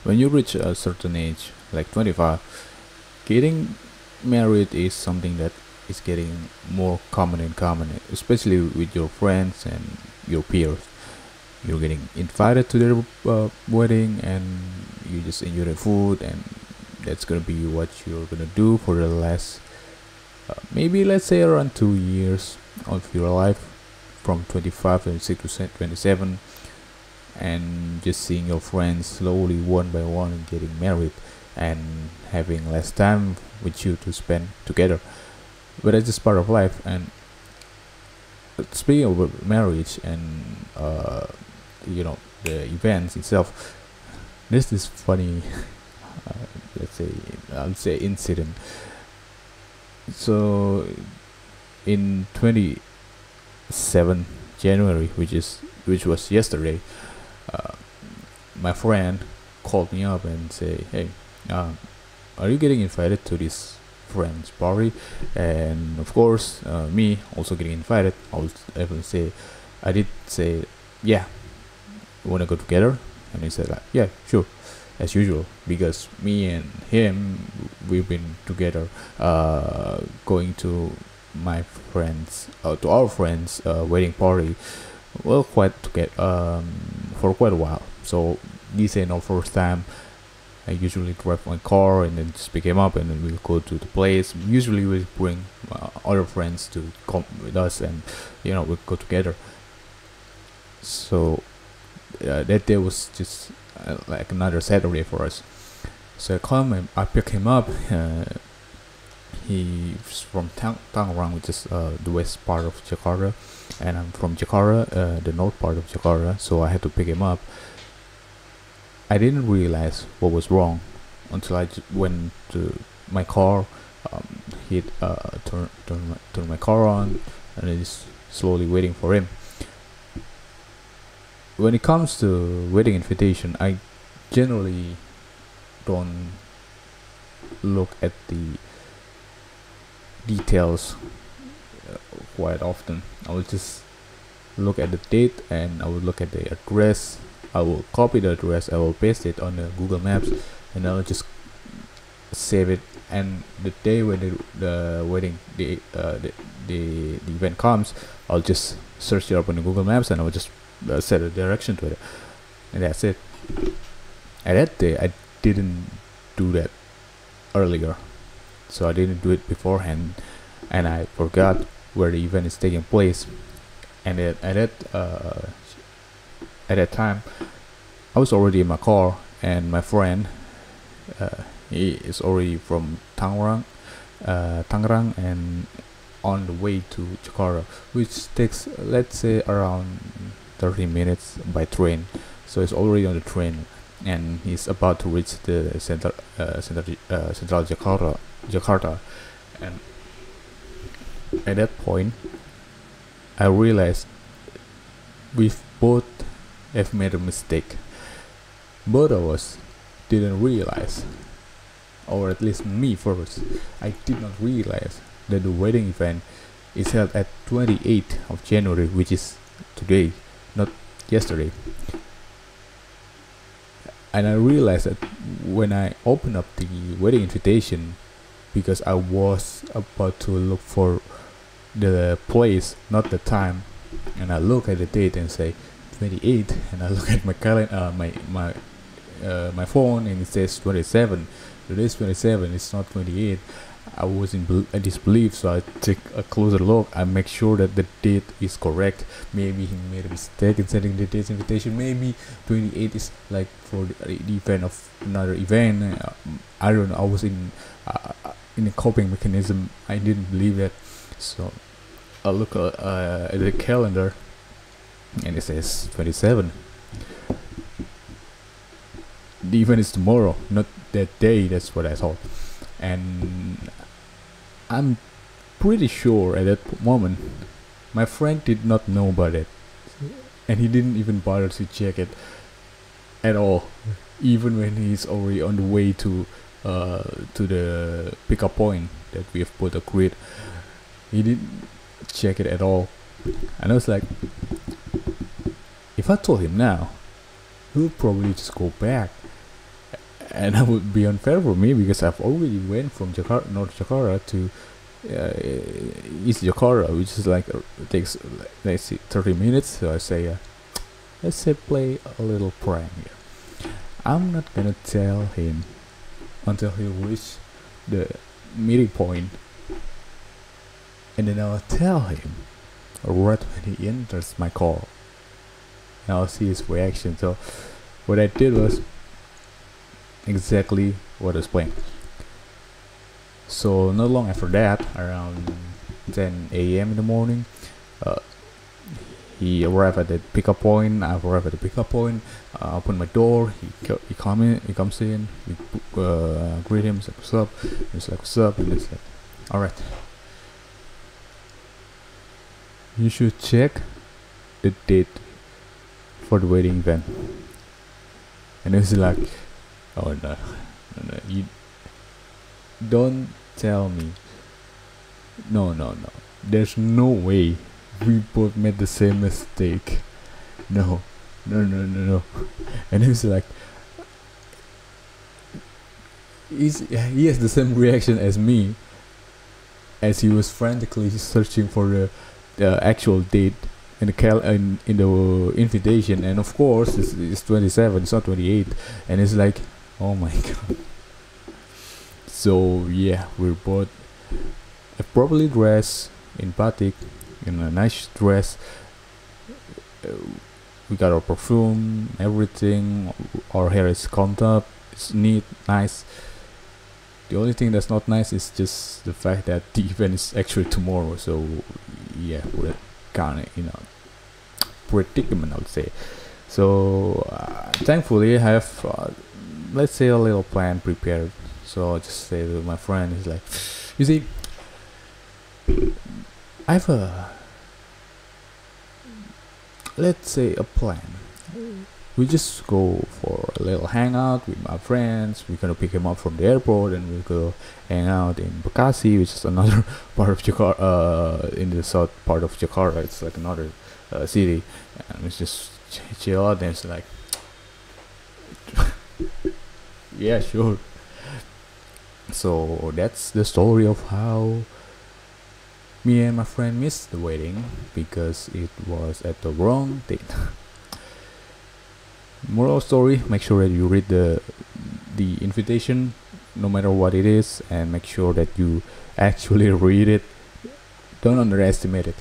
when you reach a certain age, like 25, getting married is something that is getting more common and common, especially with your friends and your peers. You're getting invited to their wedding, and you just enjoy the food, and that's gonna be what you're gonna do for the last, maybe let's say around 2 years of your life, from 25, 26 to 27, and just seeing your friends slowly one by one getting married and having less time with you to spend together. But that's just part of life. And speaking of marriage and the events itself, there's this funny let's say I'll say incident. So in 27 January, which was yesterday, uh, my friend called me up and say, "Hey, are you getting invited to this friend's party?" And of course, me also getting invited, I was able to say, I did say, "Yeah, want to go together?" And he said, like, "Yeah, sure," as usual, because me and him, we've been together, going to my friends to our friends wedding party, well, quite to get for quite a while. So this ain't our first time. I usually drive my car and then just pick him up, and then we'll go to the place. Usually we bring other friends to come with us, and we go together. So that day was just like another Saturday for us. So I come and I pick him up. He's from Tangerang, which is the west part of Jakarta, and I'm from Jakarta, the north part of Jakarta. So I had to pick him up. I didn't realize what was wrong until I went to my car, hit turn my car on, and then just slowly waiting for him. When it comes to wedding invitation, I generally don't look at the details quite often. I will just look at the date, and I will look at the address. I will copy the address, I will paste it on the Google Maps, and I'll just save it. And the day when the wedding the event comes, I'll just search it up on the Google Maps, and I'll just set a direction to it, and that's it. And that day I didn't do that earlier, so I didn't do it beforehand, and I forgot where the event is taking place. And at that time, I was already in my car, and my friend, he is already from Tangerang, and on the way to Jakarta, which takes, let's say, around 30 minutes by train. So he's already on the train, and he's about to reach the central Jakarta. And at that point, I realized we've both have made a mistake. Both of us didn't realize, or at least me first, I did not realize that the wedding event is held at 28th of January, which is today, not yesterday. And I realized that when I opened up the wedding invitation, because I was about to look for the place, not the time, and I look at the date and say 28, and I look at my calendar, my phone, and it says 27. It is 27, it's not 28. I was in disbelief, so I take a closer look. I make sure that the date is correct. Maybe he made a mistake in sending the date invitation. Maybe 28 is like for the event of another event. I don't know. I was in a coping mechanism. I didn't believe that. So I look at the calendar, and it says 27. The event is tomorrow, not that day. That's what I thought. And I'm pretty sure at that moment my friend did not know about it, and he didn't even bother to check it at all, even when he's already on the way to the pickup point that we have both agreed. He didn't check it at all. And I was like, if I told him now, he'll probably just go back and that would be unfair for me because I've already went from Jakarta, North Jakarta to East Jakarta, which is like takes let's see 30 minutes. So I say, let's say play a little prank here. I'm not gonna tell him until he reach the meeting point, and then I'll tell him right when he enters my car, and I'll see his reaction. So what I did was exactly what I was playing. So not long after that, around 10 a.m. in the morning, uh, he arrived at the pickup point. I arrived at the pickup point. I open my door. He comes in. We greet him. He's like, "What's up?" He's like, "What's up?" And it's like, "All right, you should check the date for the wedding event." And it's like, "Oh no, no, you don't tell me. No, no, no. There's no way we both made the same mistake. No, no, no, no, no." And he was like, he has the same reaction as me, as he was frantically searching for the actual date in the invitation. And of course it's 27, it's not 28. And it's like, oh my god. So yeah, we're both properly dressed in batik, in a nice dress. We got our perfume, everything. Our hair is combed up, it's neat, nice. The only thing that's not nice is just the fact that the event is actually tomorrow. So yeah, we're kind of predicament, I would say. So thankfully I have let's say a little plan prepared. So I just say to my friend, he's like, "You see, I have let's say a plan. We just go for a little hangout with my friends. We're gonna pick him up from the airport, and we'll go hang out in Bekasi, which is another part of Jakarta, in the south part of Jakarta. It's like another city, and it's just chill out." And it's like, yeah, sure. So that's the story of how me and my friend missed the wedding because it was at the wrong date. Moral story: make sure that you read the invitation, no matter what it is, and make sure that you actually read it. Don't underestimate it.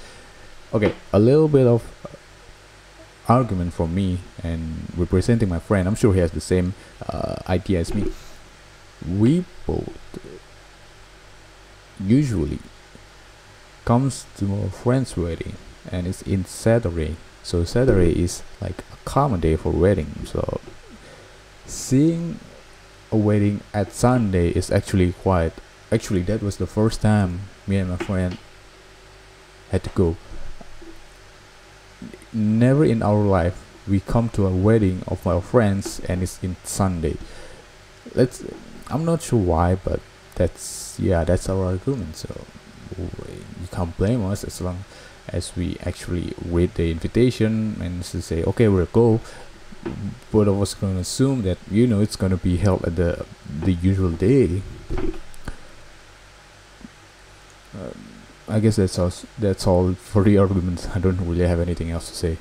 Okay, a little bit of argument from me and representing my friend. I'm sure he has the same idea as me. We both usually comes to a friend's wedding, and it's in Saturday. So Saturday is like a common day for wedding. So seeing a wedding at Sunday is actually quite. Actually, that was the first time me and my friend had to go. Never in our life we come to a wedding of our friends and it's in Sunday. I'm not sure why, but that's our argument. So you can't blame us as long as we actually read the invitation and say, okay, we'll go. Both of us gonna assume that it's gonna be held at the usual day. I guess that's all for the arguments. I don't really have anything else to say.